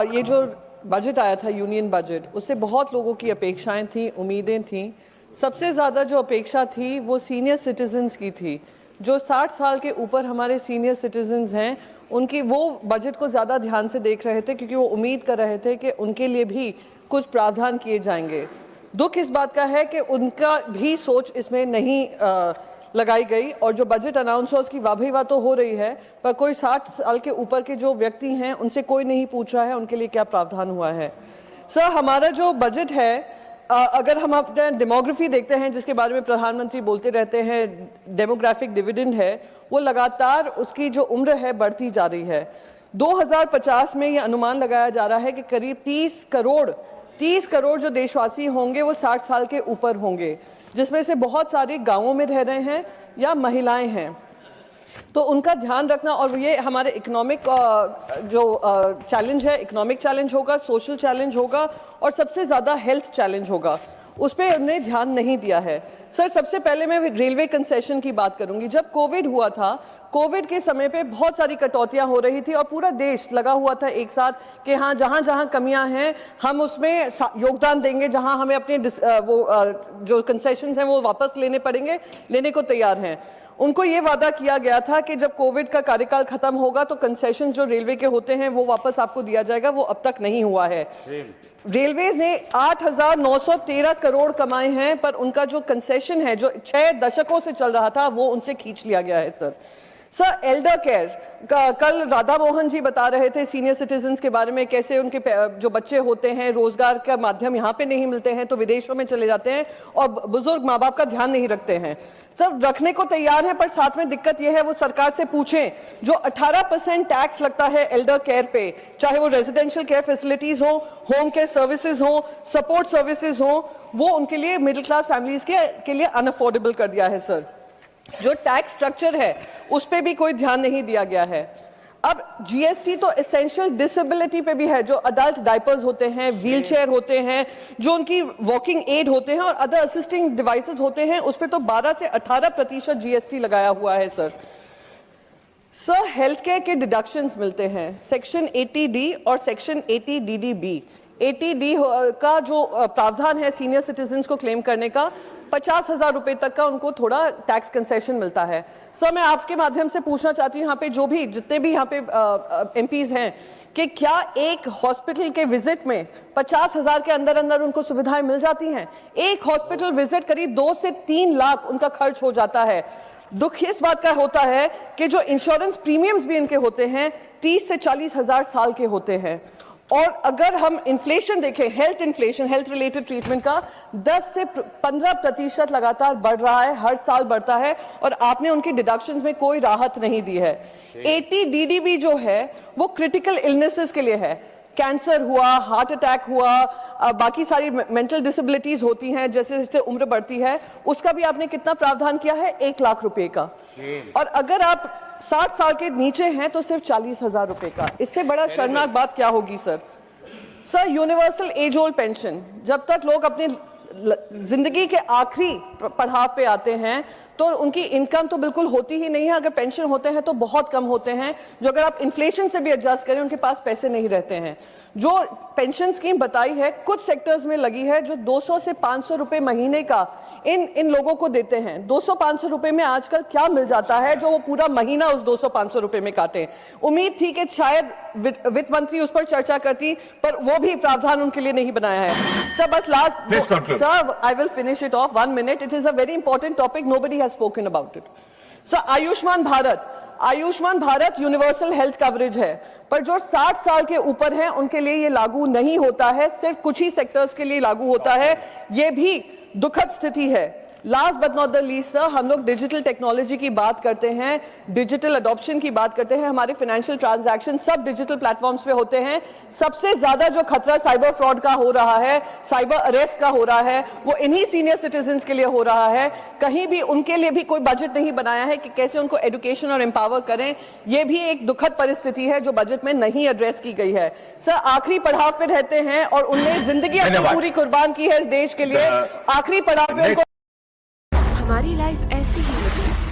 ये जो बजट आया था यूनियन बजट, उससे बहुत लोगों की अपेक्षाएं थी, उम्मीदें थी। सबसे ज़्यादा जो अपेक्षा थी वो सीनियर सिटीजन्स की थी। जो 60 साल के ऊपर हमारे सीनियर सिटीजन्स हैं, उनकी वो बजट को ज़्यादा ध्यान से देख रहे थे, क्योंकि वो उम्मीद कर रहे थे कि उनके लिए भी कुछ प्रावधान किए जाएंगे। दुख इस बात का है कि उनका भी सोच इसमें नहीं लगाई गई, और जो बजट अनाउंस हुआ उसकी वाह वाह तो हो रही है, पर कोई 60 साल के ऊपर के जो व्यक्ति हैं उनसे कोई नहीं पूछ रहा है उनके लिए क्या प्रावधान हुआ है। सर, हमारा जो बजट है, अगर हम अपने डेमोग्राफी देखते हैं, जिसके बारे में प्रधानमंत्री बोलते रहते हैं, डेमोग्राफिक डिविडेंड है, वो लगातार उसकी जो उम्र है बढ़ती जा रही है। 2050 में ये अनुमान लगाया जा रहा है कि करीब 30 करोड़ जो देशवासी होंगे वो 60 साल के ऊपर होंगे, जिसमें से बहुत सारे गांवों में रह रहे हैं या महिलाएं हैं। तो उनका ध्यान रखना, और ये हमारे इकोनॉमिक जो चैलेंज है, इकोनॉमिक चैलेंज होगा, सोशल चैलेंज होगा, और सबसे ज़्यादा हेल्थ चैलेंज होगा, उस पर उन्होंने ध्यान नहीं दिया है। सर, सबसे पहले मैं रेलवे कंसेशन की बात करूंगी। जब कोविड हुआ था, कोविड के समय पे बहुत सारी कटौतियां हो रही थी और पूरा देश लगा हुआ था एक साथ कि हाँ, जहां जहां कमियां हैं हम उसमें योगदान देंगे, जहां हमें अपने जो कंसेशंस हैं वो वापस लेने को तैयार हैं। उनको ये वादा किया गया था कि जब कोविड का कार्यकाल खत्म होगा तो कंसेशंस जो रेलवे के होते हैं वो वापस आपको दिया जाएगा। वो अब तक नहीं हुआ है। रेलवेज ने 8,913 करोड़ कमाए हैं, पर उनका जो कंसेशन है जो 6 दशकों से चल रहा था वो उनसे खींच लिया गया है। सर, एल्डर केयर कल राधा मोहन जी बता रहे थे सीनियर सिटीजन्स के बारे में, कैसे उनके जो बच्चे होते हैं रोजगार का माध्यम यहाँ पे नहीं मिलते हैं तो विदेशों में चले जाते हैं और बुजुर्ग माँ बाप का ध्यान नहीं रखते हैं। सब रखने को तैयार है, पर साथ में दिक्कत यह है, वो सरकार से पूछें, जो 18% टैक्स लगता है एल्डर केयर पे, चाहे वो रेजिडेंशियल केयर फैसिलिटीज हो, होम केयर सर्विसेज हो, सपोर्ट सर्विसेज हो, वो उनके लिए मिडिल क्लास फैमिलीज के लिए अनअफोर्डेबल कर दिया है। सर, जो टैक्स स्ट्रक्चर है उस पर भी कोई ध्यान नहीं दिया गया है। अब जीएसटी तो एसेंशियल डिसेबिलिटी पे भी है, जो अडल्ट डायपर्स होते हैं, व्हीलचेयर होते हैं, जो उनकी वॉकिंग एड होते हैं और अदर असिस्टिंग डिवाइसेस होते हैं, उस पे तो 12 से 18% जीएसटी लगाया हुआ है। सर, हेल्थ केयर के डिडक्शंस मिलते हैं सेक्शन 80D और सेक्शन 80DDB। 80D का जो प्रावधान है सीनियर सिटीजन्स को क्लेम करने का, 50,000 रुपए तक का उनको थोड़ा टैक्स कंसेशन मिलता है। सर, मैं आपके माध्यम से पूछना चाहती हूँ, यहाँ पे जितने भी यहाँ पे एमपीज हैं, कि क्या एक हॉस्पिटल के विजिट में 50,000 के अंदर अंदर उनको सुविधाएं मिल जाती हैं? एक हॉस्पिटल विजिट करीब 2 से 3 लाख उनका खर्च हो जाता है। दुख इस बात का होता है कि जो इंश्योरेंस प्रीमियम्स भी इनके होते हैं 30 से 40,000 साल के होते हैं। और अगर हम इन्फ्लेशन देखें, हेल्थ रिलेटेड ट्रीटमेंट का 10 से 15% लगातार बढ़ रहा है, हर साल बढ़ता है, और आपने उनकी डिडक्शंस में कोई राहत नहीं दी है। 80DDB जो है वो क्रिटिकल इलनेसेस के लिए है, कैंसर हुआ, हार्ट अटैक हुआ, बाकी सारी मेंटल डिसेबिलिटीज होती हैं, जैसे जैसे उम्र बढ़ती है, उसका भी आपने कितना प्रावधान किया है? 1 लाख रुपए का। और अगर आप 60 साल के नीचे हैं तो सिर्फ 40,000 रुपए का। इससे बड़ा शर्मनाक बात क्या होगी? Sir, universal age old pension, जब तक लोग अपने जिंदगी के आखिरी पड़ाव पे आते हैं तो उनकी इनकम तो बिल्कुल होती ही नहीं है, अगर पेंशन होते हैं तो बहुत कम होते हैं, जो अगर आप इन्फ्लेशन से भी एडजस्ट करें उनके पास पैसे नहीं रहते हैं। जो पेंशन स्कीम बताई है कुछ सेक्टर्स में लगी है, जो 200 से 500 रुपए महीने का इन लोगों को देते हैं। 200-500 रुपए में आजकल क्या मिल जाता है जो वो पूरा महीना उस 200-500 रुपए में काटे? उम्मीद थी कि शायद वित्त मंत्री उस पर चर्चा करती, पर वो भी प्रावधान उनके लिए नहीं बनाया है। सर, बस last, sir, I will finish it of 1 minute. It is a very important topic, nobody has spoken about it. Sir, Ayushman Bharat universal health coverage है, पर जो 60 साल के ऊपर हैं उनके लिए ये लागू नहीं होता है, सिर्फ कुछ ही सेक्टर्स के लिए लागू होता है। ये भी दुखद स्थिति है। Last but not the least, sir, हम लोग डिजिटल टेक्नोलॉजी की बात करते हैं, डिजिटल अडॉप्शन की बात करते हैं, हमारे फाइनेंशियल ट्रांजैक्शन सब डिजिटल प्लेटफॉर्म्स पे होते हैं। सबसे ज्यादा जो खतरा साइबर फ्रॉड का हो रहा है, साइबर अरेस्ट का हो रहा है, वो इन्हीं सीनियर सिटीजन्स के लिए हो रहा है। कहीं भी उनके लिए भी कोई बजट नहीं बनाया है कि कैसे उनको एजुकेशन और एम्पावर करें। ये भी एक दुखद परिस्थिति है जो बजट में नहीं एड्रेस की गई है। सर, आखिरी पड़ाव पे रहते हैं और उनने जिंदगी अपनी पूरी कुर्बान की है इस देश के लिए। आखिरी पड़ाव पे उनको हमारी लाइफ ऐसी ही होती है।